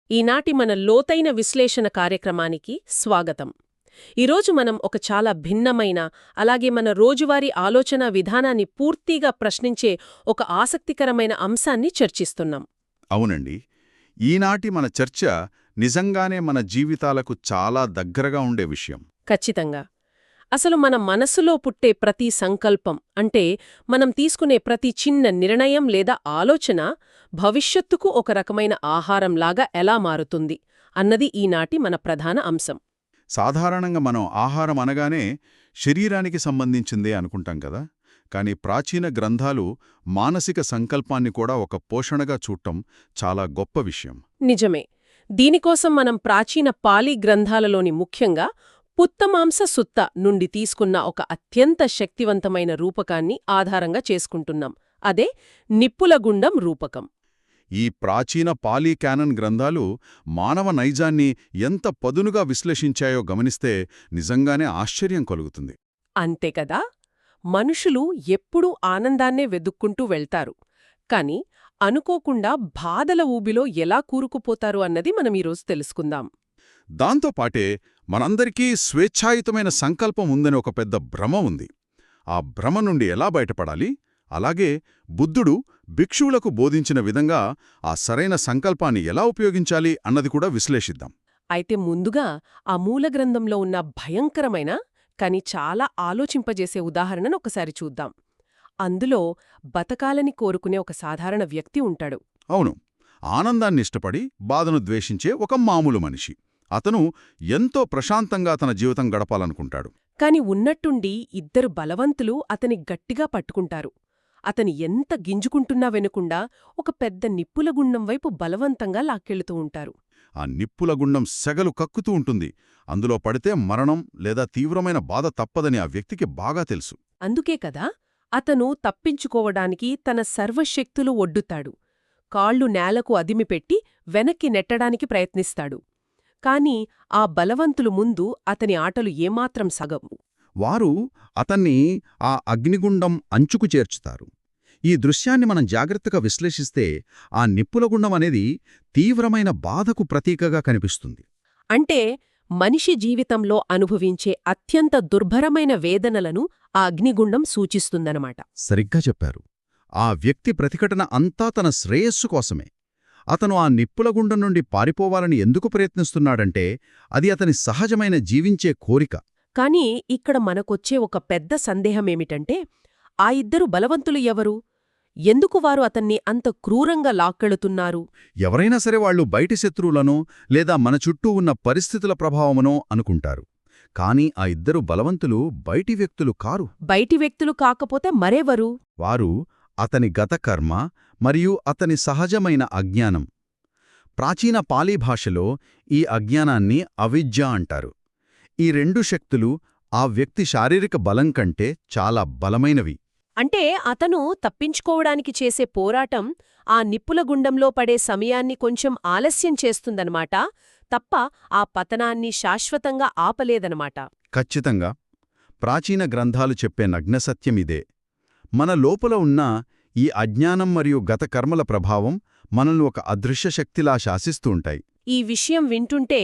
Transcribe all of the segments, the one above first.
ఈనాటి మన లోతైన విశ్లేషణ కార్యక్రమానికి స్వాగతం. ఈరోజు మనం ఒక చాలా భిన్నమైన, అలాగే మన రోజువారీ ఆలోచనా విధానాన్ని పూర్తిగా ప్రశ్నించే ఒక ఆసక్తికరమైన అంశాన్ని చర్చిస్తున్నాం. అవునండి. ఈనాటి మన చర్చ నిజంగానే మన జీవితాలకు చాలా దగ్గరగా ఉండే విషయం. ఖచ్చితంగా. అసలు మన మనసులో పుట్టే ప్రతి సంకల్పం, అంటే మనం తీసుకునే ప్రతి చిన్న నిర్ణయం లేదా ఆలోచన భవిష్యత్తుకు ఒక రకమైన ఆహారంలాగా ఎలా మారుతుంది అన్నది ఈనాటి మన ప్రధాన అంశం. సాధారణంగా మనం ఆహారం అనగానే శరీరానికి సంబంధించిందే అనుకుంటాం కదా. కానీ ప్రాచీన గ్రంథాలు మానసిక సంకల్పాన్ని కూడా ఒక పోషణగా చూడటం చాలా గొప్ప విషయం. నిజమే. దీనికోసం మనం ప్రాచీన పాలీ గ్రంథాలలోని ముఖ్యంగా పుత్తమాంస సుత్త నుండి తీసుకున్న ఒక అత్యంత శక్తివంతమైన రూపకాన్ని ఆధారంగా చేసుకుంటున్నాం. అదే నిప్పులగుండం రూపకం. ఈ ప్రాచీన పాలీ క్యానన్ గ్రంథాలు మానవ నైజాన్ని ఎంత పదునుగా విశ్లేషించాయో గమనిస్తే నిజంగానే ఆశ్చర్యం కలుగుతుంది. అంతేకదా. మనుషులు ఎప్పుడూ ఆనందాన్నే వెదుక్కుంటూ వెళ్తారు, కాని అనుకోకుండా బాధల ఊబిలో ఎలా కూరుకుపోతారు అన్నది మనం ఈరోజు తెలుసుకుందాం. దాంతోపాటే మనందరికీ స్వేచ్ఛాయుతమైన సంకల్పం ఉందని ఒక పెద్ద భ్రమ ఉంది. ఆ భ్రమ నుండి ఎలా బయటపడాలి, అలాగే బుద్ధుడు భిక్షువులకు బోధించిన విధంగా ఆ సరైన సంకల్పాన్ని ఎలా ఉపయోగించాలి అన్నది కూడా విశ్లేషిద్దాం. అయితే ముందుగా ఆ మూలగ్రంథంలో ఉన్న భయంకరమైన, కాని చాలా ఆలోచింపజేసే ఉదాహరణను ఒకసారి చూద్దాం. అందులో బతకాలని కోరుకునే ఒక సాధారణ వ్యక్తి ఉంటాడు. అవును, ఆనందాన్ని ఇష్టపడి బాధను ద్వేషించే ఒక మామూలు మనిషి. అతను ఎంతో ప్రశాంతంగా తన జీవితం గడపాలనుకుంటాడు. కాని ఉన్నట్టుండి ఇద్దరు బలవంతులు అతని గట్టిగా పట్టుకుంటారు. అతని ఎంత గింజుకుంటున్నా వెనుకుండా ఒక పెద్ద నిప్పులగుండం వైపు బలవంతంగా లాక్కెళుతూ ఉంటారు. ఆ నిప్పుల గుండం సెగలు కక్కుతూ ఉంటుంది. అందులో పడితే మరణం లేదా తీవ్రమైన బాధ తప్పదని ఆ వ్యక్తికి బాగా తెలుసు. అందుకే కదా అతను తప్పించుకోవడానికి తన సర్వశక్తులు ఒడ్డుతాడు. కాళ్ళు నేలకు అదిమిపెట్టి వెనక్కి నెట్టడానికి ప్రయత్నిస్తాడు. కాని ఆ బలవంతులు ముందు అతని ఆటలు ఏమాత్రం సగవు. వారు అతన్ని ఆ అగ్నిగుండం అంచుకు చేర్చుతారు. ఈ దృశ్యాన్ని మనం జాగ్రత్తగా విశ్లేషిస్తే ఆ నిప్పులగుండం అనేది తీవ్రమైన బాధకు ప్రతీకగా కనిపిస్తుంది. అంటే మనిషి జీవితంలో అనుభవించే అత్యంత దుర్భరమైన వేదనలను ఆ అగ్నిగుండం సూచిస్తుందనమాట. సరిగ్గా చెప్పారు. ఆ వ్యక్తి ప్రతిఘటన అంతా తన శ్రేయస్సు కోసమే. అతను ఆ నిప్పులగుండం నుండి పారిపోవాలని ఎందుకు ప్రయత్నిస్తున్నాడంటే అది అతని సహజమైన జీవించే కోరిక. కాని ఇక్కడ మనకొచ్చే ఒక పెద్ద సందేహమేమిటంటే ఆ ఇద్దరు బలవంతులు ఎవరు? ఎందుకు వారు అతన్ని అంత క్రూరంగా లాక్కెళుతున్నారు? ఎవరైనా సరే వాళ్లు బయటి శత్రువులనో లేదా మన చుట్టూ ఉన్న పరిస్థితుల ప్రభావమనో అనుకుంటారు. కాని ఆ ఇద్దరు బలవంతులు బయటి వ్యక్తులు కారు. బయటి వ్యక్తులు కాకపోతే మరెవరు? వారు అతని గత కర్మ మరియు అతని సహజమైన అజ్ఞానం. ప్రాచీన పాలీ భాషలో ఈ అజ్ఞానాన్ని అవిద్య అంటారు. ఈ రెండు శక్తులు ఆ వ్యక్తి శారీరక బలం కంటే చాలా బలమైనవి. అంటే అతను తప్పించుకోవడానికి చేసే పోరాటం ఆ నిప్పుల గుండంలో పడే సమయాన్ని కొంచెం ఆలస్యం చేస్తుందనమాట, తప్ప ఆ పతనాన్ని శాశ్వతంగా ఆపలేదనమాట. ఖచ్చితంగా. ప్రాచీన గ్రంథాలు చెప్పే నగ్నసత్యమిదే. మన లోపల ఉన్న ఈ అజ్ఞానం మరియు గత కర్మల ప్రభావం మనల్ని ఒక అదృశ్య శక్తిలా శాసిస్తూ ఉంటాయి. ఈ విషయం వింటుంటే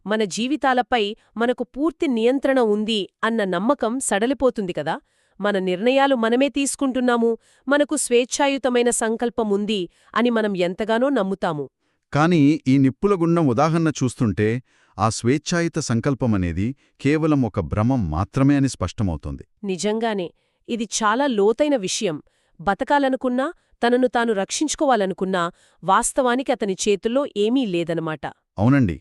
మన జీవితాలపై మనకు పూర్తి నియంత్రణ ఉంది అన్న నమ్మకం సడలిపోతుంది కదా. మన నిర్ణయాలు మనమే తీసుకుంటున్నాము, మనకు స్వేచ్ఛాయుతమైన సంకల్పం ఉంది అని మనం ఎంతగానో నమ్ముతాము. కాని ఈ నిప్పులగుండం ఉదాహరణ చూస్తుంటే ఆ స్వేచ్ఛాయుత సంకల్పమనేది కేవలం ఒక భ్రమం మాత్రమే అని స్పష్టమవుతోంది. నిజంగానే ఇది చాలా లోతైన విషయం. బతకాలనుకున్నా, తనను తాను రక్షించుకోవాలనుకున్నా వాస్తవానికి అతని చేతుల్లో ఏమీ లేదనమాట. అవునండి.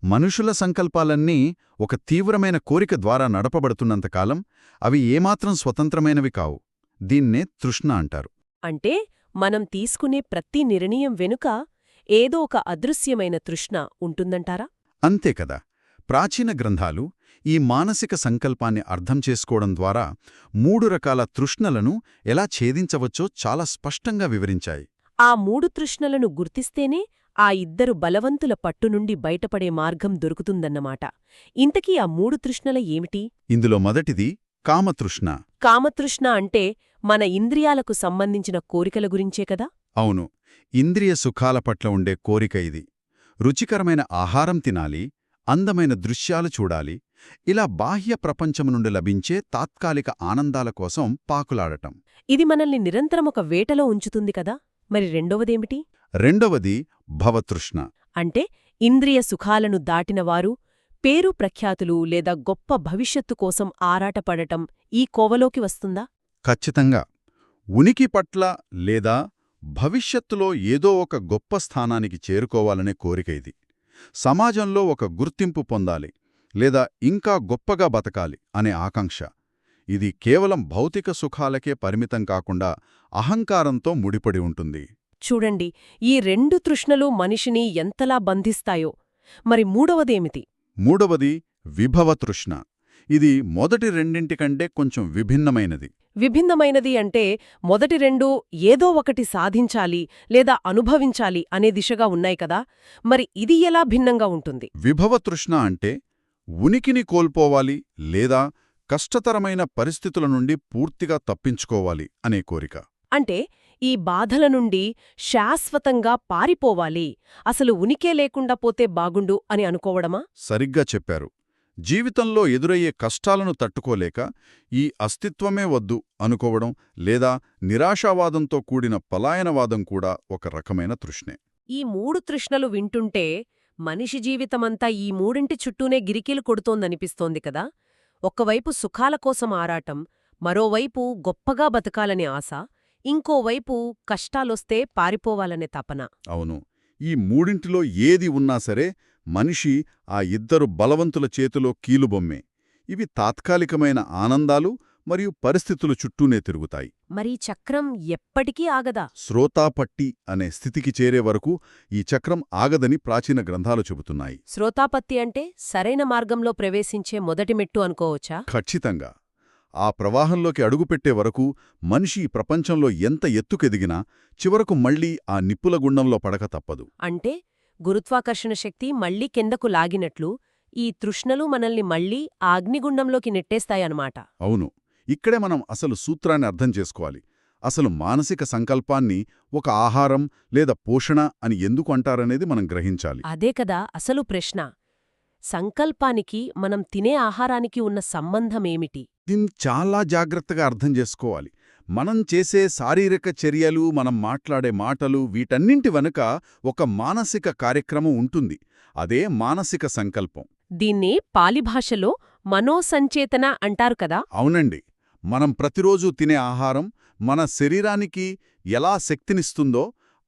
మనుషుల సంకల్పాలన్నీ ఒక తీవ్రమైన కోరిక ద్వారా నడపబడుతున్నంతకాలం అవి ఏమాత్రం స్వతంత్రమైనవి కావు. దీన్నే తృష్ణ అంటారు. అంటే మనం తీసుకునే ప్రతి నిర్ణయం వెనుక ఏదో ఒక అదృశ్యమైన తృష్ణ ఉంటుందంటారా? అంతేకదా. ప్రాచీన గ్రంథాలు ఈ మానసిక సంకల్పాన్ని అర్థం చేసుకోవడం ద్వారా 3 రకాల తృష్ణలను ఎలా ఛేదించవచ్చో చాలా స్పష్టంగా వివరించాయి. ఆ 3 తృష్ణలను గుర్తిస్తేనే ఆ ఇద్దరు బలవంతుల పట్టునుండి బయటపడే మార్గం దొరుకుతుందన్నమాట. ఇంతకీ ఆ 3 తృష్ణల ఏమిటి? ఇందులో మొదటిది కామతృష్ణ. కామతృష్ణ అంటే మన ఇంద్రియాలకు సంబంధించిన కోరికల గురించే కదా? అవును, ఇంద్రియ సుఖాల పట్ల ఉండే కోరిక ఇది. రుచికరమైన ఆహారం తినాలి, అందమైన దృశ్యాలు చూడాలి, ఇలా బాహ్య ప్రపంచం నుండి లభించే తాత్కాలిక ఆనందాల కోసం పాకులాడటం. ఇది మనల్ని నిరంతరం ఒక వేటలో ఉంచుతుంది కదా. మరి రెండవదేమిటి? రెండవది భవతృష్ణ. అంటే ఇంద్రియ సుఖాలను దాటినవారు పేరు ప్రఖ్యాతులు లేదా గొప్ప భవిష్యత్తు కోసం ఆరాటపడటం ఈ కోవలోకి వస్తుందా? ఖచ్చితంగా. ఉనికి పట్ల లేదా భవిష్యత్తులో ఏదో ఒక గొప్ప స్థానానికి చేరుకోవాలనే కోరిక ఇది. సమాజంలో ఒక గుర్తింపు పొందాలి లేదా ఇంకా గొప్పగా బతకాలి అనే ఆకాంక్ష. ఇది కేవలం భౌతిక సుఖాలకే పరిమితం కాకుండా అహంకారంతో ముడిపడి ఉంటుంది. చూడండి, ఈ రెండు తృష్ణలు మనిషిని ఎంతలా బంధిస్తాయో. మరి మూడవదేమిటి? మూడవది విభవతృష్ణ. ఇది మొదటి రెండింటికంటే కొంచెం విభిన్నమైనది. విభిన్నమైనది అంటే మొదటి రెండు ఏదో ఒకటి సాధించాలి లేదా అనుభవించాలి అనే దిశగా ఉన్నాయి కదా. మరి ఇది ఎలా భిన్నంగా ఉంటుంది? విభవతృష్ణ అంటే ఉనికిని కోల్పోవాలి లేదా కష్టతరమైన పరిస్థితుల నుండి పూర్తిగా తప్పించుకోవాలి అనే కోరిక. అంటే ఈ బాధల నుండి శాశ్వతంగా పారిపోవాలి, అసలు ఉనికే లేకుండా పోతే బాగుండు అని అనుకోవడమా? సరిగ్గా చెప్పారు. జీవితంలో ఎదురయ్యే కష్టాలను తట్టుకోలేక ఈ అస్తిత్వమే వద్దు అనుకోవడం లేదా నిరాశావాదంతో కూడిన పలాయనవాదం కూడా ఒక రకమైన తృష్ణే. ఈ మూడు తృష్ణలు వింటుంటే మనిషి జీవితమంతా ఈ మూడింటి చుట్టూనే గిరికీలు కొడుతోందనిపిస్తోంది కదా. ఒక్కవైపు సుఖాల కోసం ఆరాటం, మరోవైపు గొప్పగా బతకాలనే ఆశ, ఇంకోవైపు కష్టాలొస్తే పారిపోవాలనే తపన. అవును, ఈ మూడింటిలో ఏది ఉన్నా సరే మనిషి ఆ ఇద్దరు బలవంతుల చేతిలో కీలుబొమ్మే. ఇవి తాత్కాలికమైన ఆనందాలు మరియు పరిస్థితుల చుట్టూనే తిరుగుతాయి. మరీ చక్రం ఎప్పటికీ ఆగదా? శ్రోతాపట్టి అనే స్థితికి చేరే వరకు ఈ చక్రం ఆగదని ప్రాచీన గ్రంథాలు చెబుతున్నాయి. శ్రోతాపత్తి అంటే సరైన మార్గంలో ప్రవేశించే మొదటి మెట్టు అనుకోవచ్చా? ఖచ్చితంగా. ఆ ప్రవాహంలోకి అడుగుపెట్టే వరకు మనిషి ఈ ప్రపంచంలో ఎంత ఎత్తుకెదిగినా చివరకు మళ్లీ ఆ నిప్పుల గుండంలో పడక తప్పదు. అంటే గురుత్వాకర్షణ శక్తి మళ్లీ కిందకు లాగినట్లు ఈ తృష్ణలు మనల్ని మళ్లీ ఆ అగ్నిగుండంలోకి నెట్టేస్తాయన్నమాట. అవును, ఇక్కడే మనం అసలు సూత్రాన్ని అర్థం చేసుకోవాలి. అసలు మానసిక సంకల్పాన్ని ఒక ఆహారం లేదా పోషణ అని ఎందుకు అంటారనేది మనం గ్రహించాలి. అదే కదా అసలు ప్రశ్న. సంకల్పానికి మనం తినే ఆహారానికి ఉన్న సంబంధమేమిటి? దీన్ని చాలా జాగ్రత్తగా అర్థం చేసుకోవాలి. మనం చేసే శారీరక చర్యలు, మనం మాట్లాడే మాటలు, వీటన్నింటి వెనుక ఒక మానసిక కార్యక్రమం ఉంటుంది. అదే మానసిక సంకల్పం. దీన్ని పాలిభాషలో మనోసంచేతన అంటారు కదా. అవునండి. మనం ప్రతిరోజూ తినే ఆహారం మన శరీరానికి ఎలా శక్తినిస్తుందో,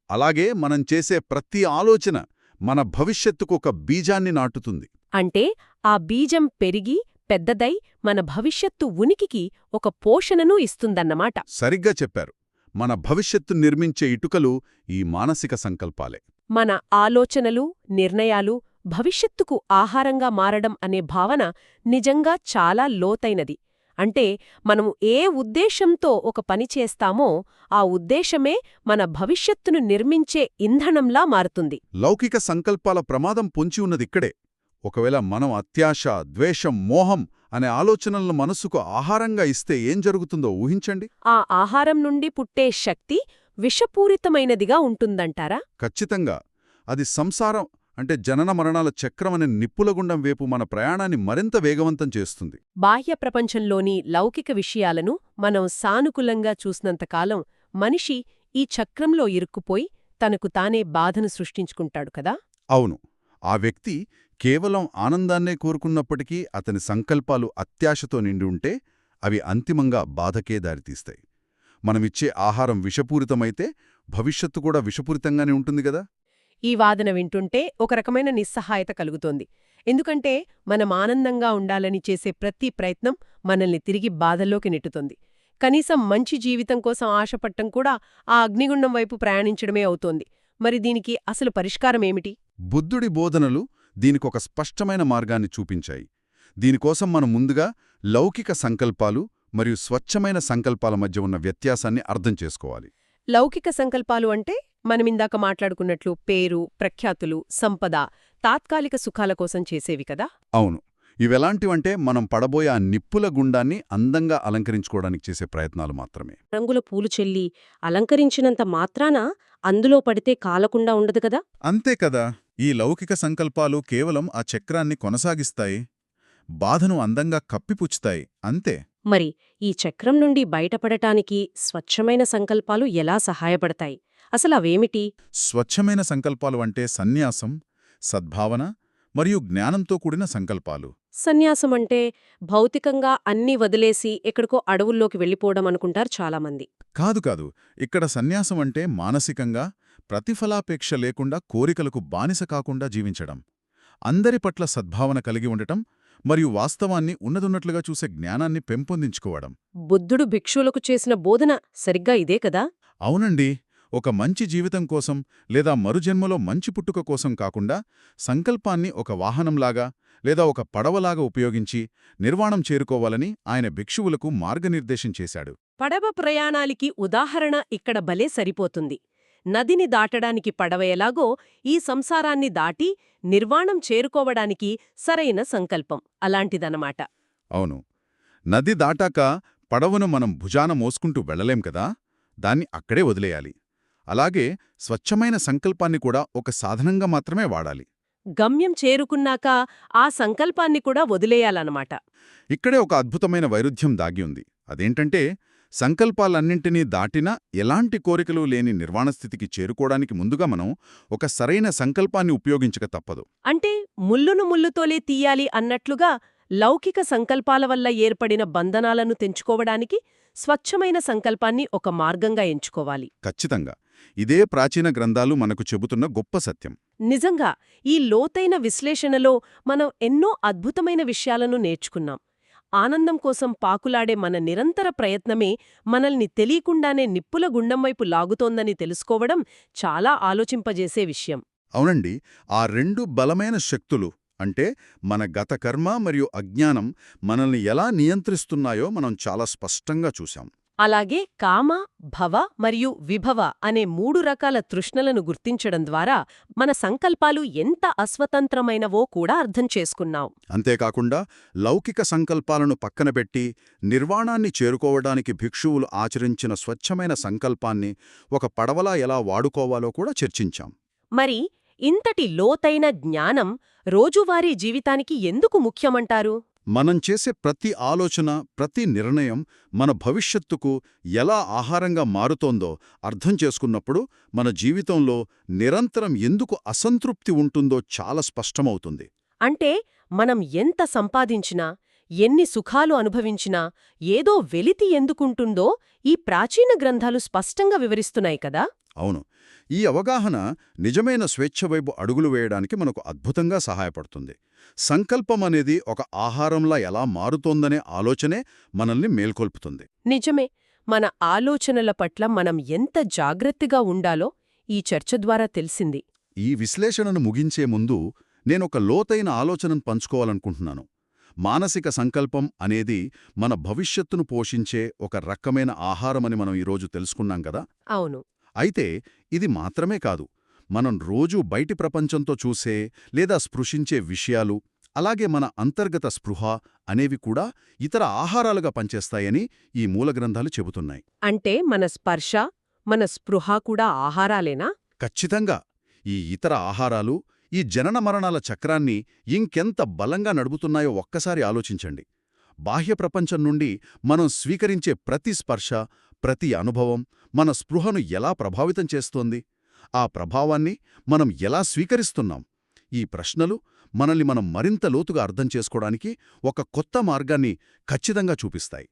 అలాగే మనం చేసే ప్రతి ఆలోచన మన భవిష్యత్తుకు ఒక బీజాన్ని నాటుతుంది. అంటే ఆ బీజం పెరిగి పెద్దదై మన భవిష్యత్తు ఉనికికి ఒక పోషణను ఇస్తుందన్నమాట. సరిగ్గా చెప్పారు. మన భవిష్యత్తు నిర్మించే ఇటుకలు ఈ మానసిక సంకల్పాలే. మన ఆలోచనలు, నిర్ణయాలు భవిష్యత్తుకు ఆహారంగా మారడం అనే భావన నిజంగా చాలా లోతైనది. అంటే మనము ఏ ఉద్దేశంతో ఒక పని చేస్తామో ఆ ఉద్దేశమే మన భవిష్యత్తును నిర్మించే ఇంధనంలా మారుతుంది. లౌకిక సంకల్పాల ప్రమాదం పొంచి ఉన్నదిక్కడే. ఒకవేళ మనం అత్యాశ, ద్వేషం, మోహం అనే ఆలోచనలను మనసుకు ఆహారంగా ఇస్తే ఏం జరుగుతుందో ఊహించండి. ఆ ఆహారం నుండి పుట్టే శక్తి విషపూరితమైనదిగా ఉంటుందంటారా? ఖచ్చితంగా. అది సంసారం అంటే జనన మరణాల చక్రమనే నిప్పులగుండం వైపు మన ప్రయాణాన్ని మరింత వేగవంతం చేస్తుంది. బాహ్య ప్రపంచంలోని లౌకిక విషయాలను మనం సానుకూలంగా చూసినంతకాలం మనిషి ఈ చక్రంలో ఇరుక్కుపోయి తనకు తానే బాధను సృష్టించుకుంటాడు కదా. అవును, ఆ వ్యక్తి కేవలం ఆనందాన్నే కోరుకున్నప్పటికీ అతని సంకల్పాలు అత్యాశతో నిండి ఉంటే అవి అంతిమంగా బాధకే దారితీస్తాయి. మనమిచ్చే ఆహారం విషపూరితమైతే భవిష్యత్తు కూడా విషపూరితంగానే ఉంటుంది గదా. ఈ వాదన వింటుంటే ఒక రకమైన నిస్సహాయత కలుగుతోంది. ఎందుకంటే మనం ఆనందంగా ఉండాలని చేసే ప్రతి ప్రయత్నం మనల్ని తిరిగి బాధల్లోకి నెట్టుతుంది. కనీసం మంచి జీవితం కోసం ఆశపట్టం కూడా ఆ అగ్నిగుండం వైపు ప్రయాణించడమే అవుతోంది. మరి దీనికి అసలు పరిష్కారమేమిటి? బుద్ధుడి బోధనలు దీనికొక స్పష్టమైన మార్గాన్ని చూపించాయి. దీనికోసం మనం ముందుగా లౌకిక సంకల్పాలు మరియు స్వచ్ఛమైన సంకల్పాల మధ్య ఉన్న వ్యత్యాసాన్ని అర్థం చేసుకోవాలి. లౌకిక సంకల్పాలు అంటే మనమిందాక మాట్లాడుకున్నట్లు పేరు, ప్రఖ్యాతులు, సంపద, తాత్కాలిక సుఖాల కోసం చేసేవి కదా. అవును, ఇవెలాంటివంటే మనం పడబోయే ఆ నిప్పుల గుండాన్ని అందంగా అలంకరించుకోవడానికి చేసే ప్రయత్నాలు మాత్రమే. రంగుల పూలు చెల్లి అలంకరించినంత మాత్రాన అందులో పడితే కాలకుండా ఉండదు కదా. అంతే కదా. ఈ లౌకిక సంకల్పాలు కేవలం ఆ చక్రాన్ని కొనసాగిస్తాయి, బాధను అందంగా కప్పిపుచ్చుతాయి అంతే. మరి ఈ చక్రం నుండి బయటపడటానికి స్వచ్ఛమైన సంకల్పాలు ఎలా సహాయపడతాయి? అసలవేమిటి? స్వచ్ఛమైన సంకల్పాలు అంటే సన్యాసం, సద్భావన మరియు జ్ఞానంతో కూడిన సంకల్పాలు. సన్యాసమంటే భౌతికంగా అన్నీ వదిలేసి ఎక్కడికో అడవుల్లోకి వెళ్ళిపోవడం అనుకుంటారు చాలామంది. కాదు కాదు, ఇక్కడ సన్యాసం అంటే మానసికంగా ప్రతిఫలాపేక్ష లేకుండా కోరికలకు బానిస కాకుండా జీవించడం, అందరి పట్ల సద్భావన కలిగి ఉండటం మరియు వాస్తవాన్ని ఉన్నదున్నట్లుగా చూసే జ్ఞానాన్ని పెంపొందించుకోవడం. బుద్ధుడు భిక్షువులకు చేసిన బోధన సరిగ్గా ఇదే కదా? అవునండి. ఒక మంచి జీవితం కోసం లేదా మరుజన్మలో మంచి పుట్టుక కోసం కాకుండా సంకల్పాన్ని ఒక వాహనంలాగా లేదా ఒక పడవలాగా ఉపయోగించి నిర్వాణం చేరుకోవాలని ఆయన భిక్షువులకు మార్గనిర్దేశం చేశాడు. పడవ ప్రయాణానికి ఉదాహరణ ఇక్కడ భలే సరిపోతుంది. నదిని దాటడానికి పడవ ఎలాగో ఈ సంసారాన్ని దాటి నిర్వాణం చేరుకోవడానికి సరైన సంకల్పం అలాంటిదన్నమాట. అవును. నది దాటాక పడవను మనం భుజాన మోసుకుంటూ వెళ్లలేం కదా, దాన్ని అక్కడే వదిలేయాలి. అలాగే స్వచ్ఛమైన సంకల్పాన్ని కూడా ఒక సాధనంగా మాత్రమే వాడాలి. గమ్యం చేరుకున్నాక ఆ సంకల్పాన్ని కూడా వదిలేయాలన్నమాట. ఇక్కడే ఒక అద్భుతమైన వైరుధ్యం దాగి ఉంది. అదేంటంటే సంకల్పాలన్నింటినీ దాటినా ఎలాంటి కోరికలు లేని నిర్వాణస్థితికి చేరుకోవడానికి ముందుగా మనం ఒక సరైన సంకల్పాన్ని ఉపయోగించక తప్పదు. అంటే ముల్లును ముల్లుతోలే తీయాలి అన్నట్లుగా లౌకిక సంకల్పాల వల్ల ఏర్పడిన బంధనాలను తెంచుకోవడానికి స్వచ్ఛమైన సంకల్పాన్ని ఒక మార్గంగా ఎంచుకోవాలి. ఖచ్చితంగా. ఇదే ప్రాచీన గ్రంథాలు మనకు చెబుతున్న గొప్ప సత్యం. నిజంగా ఈ లోతైన విశ్లేషణలో మనం ఎన్నో అద్భుతమైన విషయాలను నేర్చుకున్నాం. ఆనందం కోసం పాకులాడే మన నిరంతర ప్రయత్నమే మనల్ని తెలియకుండానే నిప్పుల గుండం వైపు లాగుతోందని తెలుసుకోవడం చాలా ఆలోచింపజేసే విషయం. అవునండి. ఆ రెండు బలమైన శక్తులు అంటే మన గత కర్మ మరియు అజ్ఞానం మనల్ని ఎలా నియంత్రిస్తున్నాయో మనం చాలా స్పష్టంగా చూశాం. అలాగే కామ, భవ మరియు విభవ అనే 3 రకాల తృష్ణలను గుర్తించడం ద్వారా మన సంకల్పాలు ఎంత అస్వతంత్రమైనవో కూడా అర్థం చేసుకున్నాం. అంతేకాకుండా లౌకిక సంకల్పాలను పక్కనబెట్టి నిర్వాణాన్ని చేరుకోవడానికి భిక్షువులు ఆచరించిన స్వచ్ఛమైన సంకల్పాన్ని ఒక పడవలా ఎలా వాడుకోవాలో కూడా చర్చించాం. మరి ఇంతటి లోతైన జ్ఞానం రోజువారీ జీవితానికి ఎందుకు ముఖ్యమంటారు? మనం చేసే ప్రతి ఆలోచన, ప్రతి నిర్ణయం మన భవిష్యత్తుకు ఎలా ఆహారంగా మారుతోందో అర్థం చేసుకున్నప్పుడు మన జీవితంలో నిరంతరం ఎందుకు అసంతృప్తి ఉంటుందో చాలా స్పష్టమవుతుంది. అంటే మనం ఎంత సంపాదించినా, ఎన్ని సుఖాలు అనుభవించినా ఏదో వెలితి ఎందుకుంటుందో ఈ ప్రాచీన గ్రంథాలు స్పష్టంగా వివరిస్తున్నాయి కదా? అవును. ఈ అవగాహన నిజమైన స్వేచ్ఛ వైపు అడుగులు వేయడానికి మనకు అద్భుతంగా సహాయపడుతుంది. సంకల్పం అనేది ఒక ఆహారంలా ఎలా మారుతోందనే ఆలోచనే మనల్ని మేల్కొల్పుతుంది. నిజమే. మన ఆలోచనల పట్ల మనం ఎంత జాగ్రత్తగా ఉండాలో ఈ చర్చ ద్వారా తెలిసింది. ఈ విశ్లేషణను ముగించే ముందు నేనొక లోతైన ఆలోచనను పంచుకోవాలనుకుంటున్నాను. మానసిక సంకల్పం అనేది మన భవిష్యత్తును పోషించే ఒక రకమైన ఆహారమని మనం ఈరోజు తెలుసుకున్నాం కదా. అవును. అయితే ఇది మాత్రమే కాదు, మనం రోజూ బయటి ప్రపంచంతో చూసే లేదా స్పృశించే విషయాలు, అలాగే మన అంతర్గత స్పృహ అనేవి కూడా ఇతర ఆహారాలుగా పనిచేస్తాయని ఈ మూలగ్రంథాలు చెబుతున్నాయి. అంటే మన స్పర్శ, మన స్పృహ కూడా ఆహారాలేనా? ఖచ్చితంగా. ఈ ఇతర ఆహారాలు ఈ జనన మరణాల చక్రాన్ని ఇంకెంత బలంగా నడుపుతున్నాయో ఒక్కసారి ఆలోచించండి. బాహ్య ప్రపంచం నుండి మనం స్వీకరించే ప్రతి స్పర్శ, ప్రతి అనుభవం మన స్పృహను ఎలా ప్రభావితం చేస్తోంది? ఆ ప్రభావాన్ని మనం ఎలా స్వీకరిస్తున్నాం? ఈ ప్రశ్నలు మనల్ని మనం మరింత లోతుగా అర్థం చేసుకోవడానికి ఒక కొత్త మార్గాన్ని ఖచ్చితంగా చూపిస్తాయి.